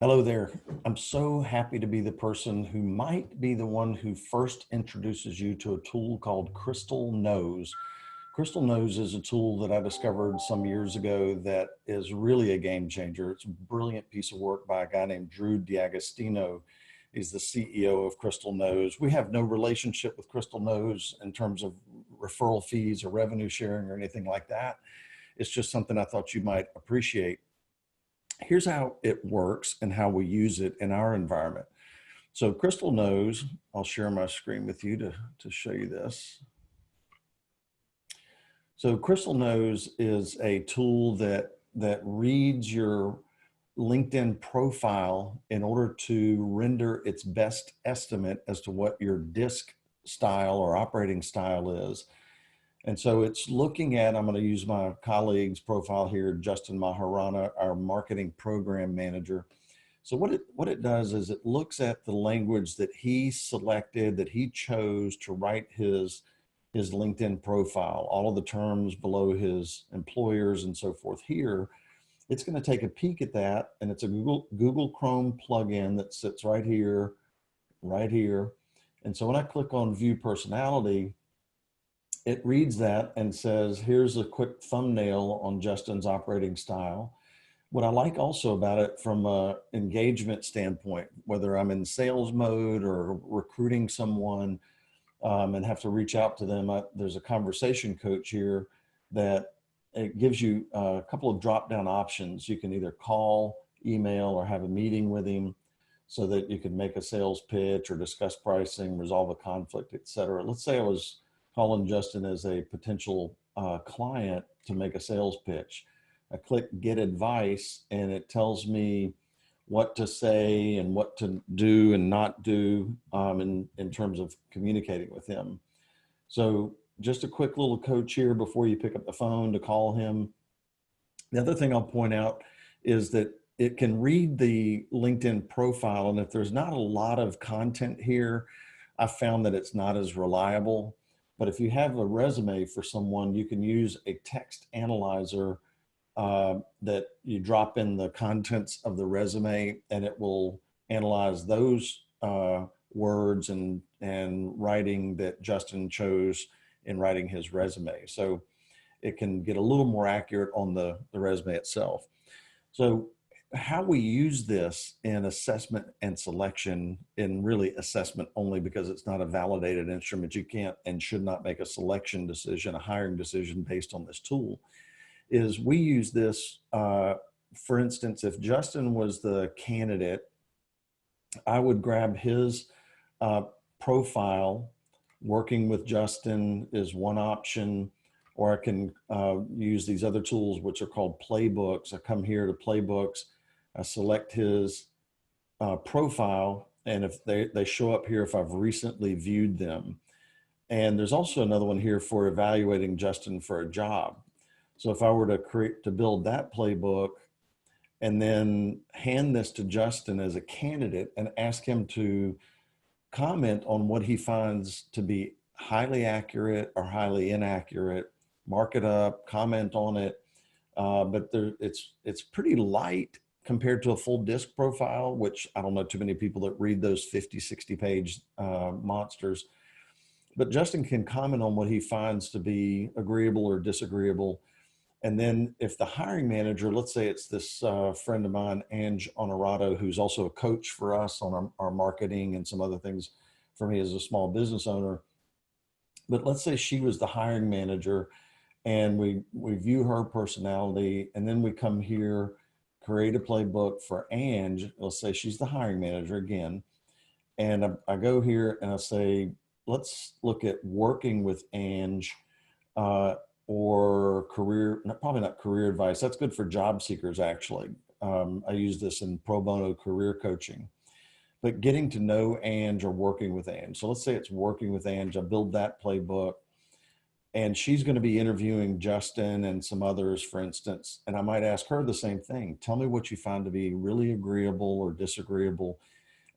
Hello there. I'm so happy to be the person who might be the one who first introduces you to a tool called Crystal Knows. Crystal Knows is a tool that I discovered some years ago that is really a game changer. It's a brilliant piece of work by a guy named Drew D'Agostino. He's the CEO of Crystal Knows. We have no relationship with Crystal Knows in terms of referral fees or revenue sharing or anything like that. It's just something I thought you might appreciate. Here's how it works and how we use it in our environment. So Crystal Knows, I'll share my screen with you to show you this. So Crystal Knows is a tool that reads your LinkedIn profile in order to render its best estimate as to what your DISC style or operating style is. And so it's looking at, I'm going to use my colleague's profile here, Justin Maharana, our marketing program manager. So what it does is it looks at the language that he selected, that he chose to write his LinkedIn profile, all of the terms below his employers and so forth here. It's going to take a peek at that, and it's a Google Chrome plugin that sits right here, right here. And so when I click on View Personality, it reads that and says, here's a quick thumbnail on Justin's operating style. What I like also about it from an engagement standpoint, whether I'm in sales mode or recruiting someone and have to reach out to them, there's a conversation coach here that it gives you a couple of drop-down options. You can either call, email, or have a meeting with him so that you can make a sales pitch or discuss pricing, resolve a conflict, et cetera. Let's say I was calling Justin as a potential client to make a sales pitch. I click get advice and it tells me what to say and what to do and not do in terms of communicating with him. So just a quick little coach here before you pick up the phone to call him. The other thing I'll point out is that it can read the LinkedIn profile, and if there's not a lot of content here, I found that it's not as reliable. But if you have a resume for someone, you can use a text analyzer that you drop in the contents of the resume, and it will analyze those words and writing that Justin chose in writing his resume. So it can get a little more accurate on the resume itself. So how we use this in assessment and selection, in really assessment only because it's not a validated instrument. You can't and should not make a selection decision, a hiring decision based on this tool, is we use this, for instance, if Justin was the candidate, I would grab his profile. Working with Justin is one option, or I can use these other tools, which are called playbooks. I come here to playbooks, I select his profile, and if they show up here if I've recently viewed them. And there's also another one here for evaluating Justin for a job. So if I were to build that playbook and then hand this to Justin as a candidate and ask him to comment on what he finds to be highly accurate or highly inaccurate, mark it up, comment on it. But it's pretty light compared to a full disc profile, which I don't know too many people that read those 50, 60 page monsters. But Justin can comment on what he finds to be agreeable or disagreeable. And then if the hiring manager, let's say it's this friend of mine, Ange Honorado, who's also a coach for us on our marketing and some other things for me as a small business owner. But let's say she was the hiring manager and we view her personality, and then we come here, create a playbook for Ange. Let's say she's the hiring manager again. And I go here and I say, let's look at working with Ange or career, probably not career advice. That's good for job seekers, actually. I use this in pro bono career coaching. But getting to know Ange or working with Ange. So let's say it's working with Ange. I build that playbook. And she's going to be interviewing Justin and some others, for instance. And I might ask her the same thing. Tell me what you find to be really agreeable or disagreeable.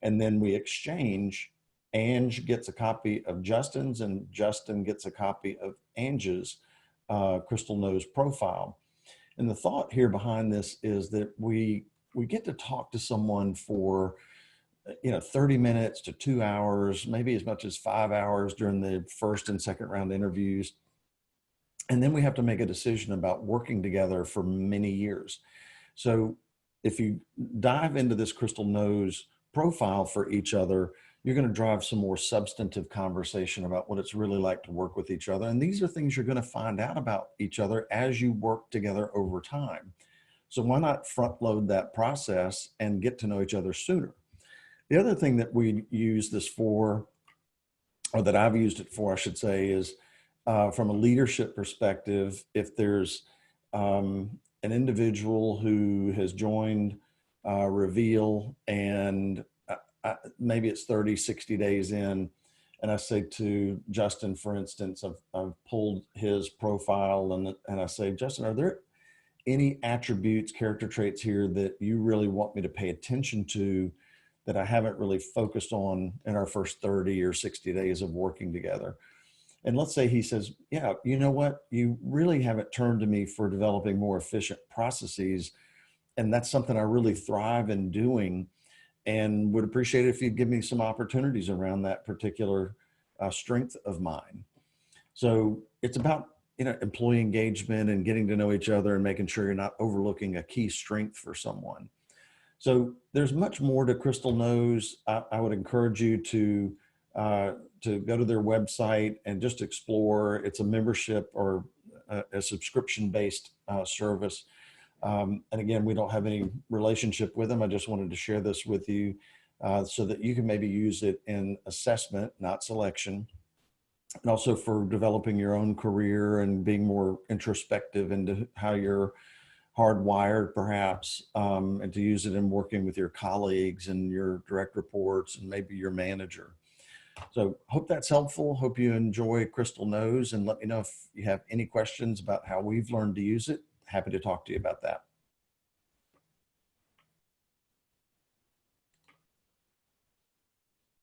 And then we exchange. Ange gets a copy of Justin's and Justin gets a copy of Ange's Crystal Knows profile. And the thought here behind this is that we we get to talk to someone for 30 minutes to 2 hours, maybe as much as 5 hours during the first and second round interviews. And then we have to make a decision about working together for many years. So if you dive into this Crystal Knows profile for each other, you're going to drive some more substantive conversation about what it's really like to work with each other. And these are things you're going to find out about each other as you work together over time. So why not front load that process and get to know each other sooner? The other thing that we use this for, or that I've used it for, I should say, is from a leadership perspective, if there's an individual who has joined Reveal and maybe it's 30, 60 days in, and I say to Justin, for instance, I've pulled his profile and I say, Justin, are there any attributes, character traits here that you really want me to pay attention to that I haven't really focused on in our first 30 or 60 days of working together? And let's say he says, yeah, you know what? You really haven't turned to me for developing more efficient processes. And that's something I really thrive in doing and would appreciate it if you'd give me some opportunities around that particular strength of mine. So it's about, employee engagement and getting to know each other and making sure you're not overlooking a key strength for someone. So there's much more to Crystal Knows. I would encourage you to go to their website and just explore. It's a membership or a subscription-based service. And again, we don't have any relationship with them. I just wanted to share this with you so that you can maybe use it in assessment, not selection, and also for developing your own career and being more introspective into how you're hardwired perhaps, and to use it in working with your colleagues and your direct reports and maybe your manager. So hope that's helpful. Hope you enjoy Crystal Knows, and let me know if you have any questions about how we've learned to use it. Happy to talk to you about that.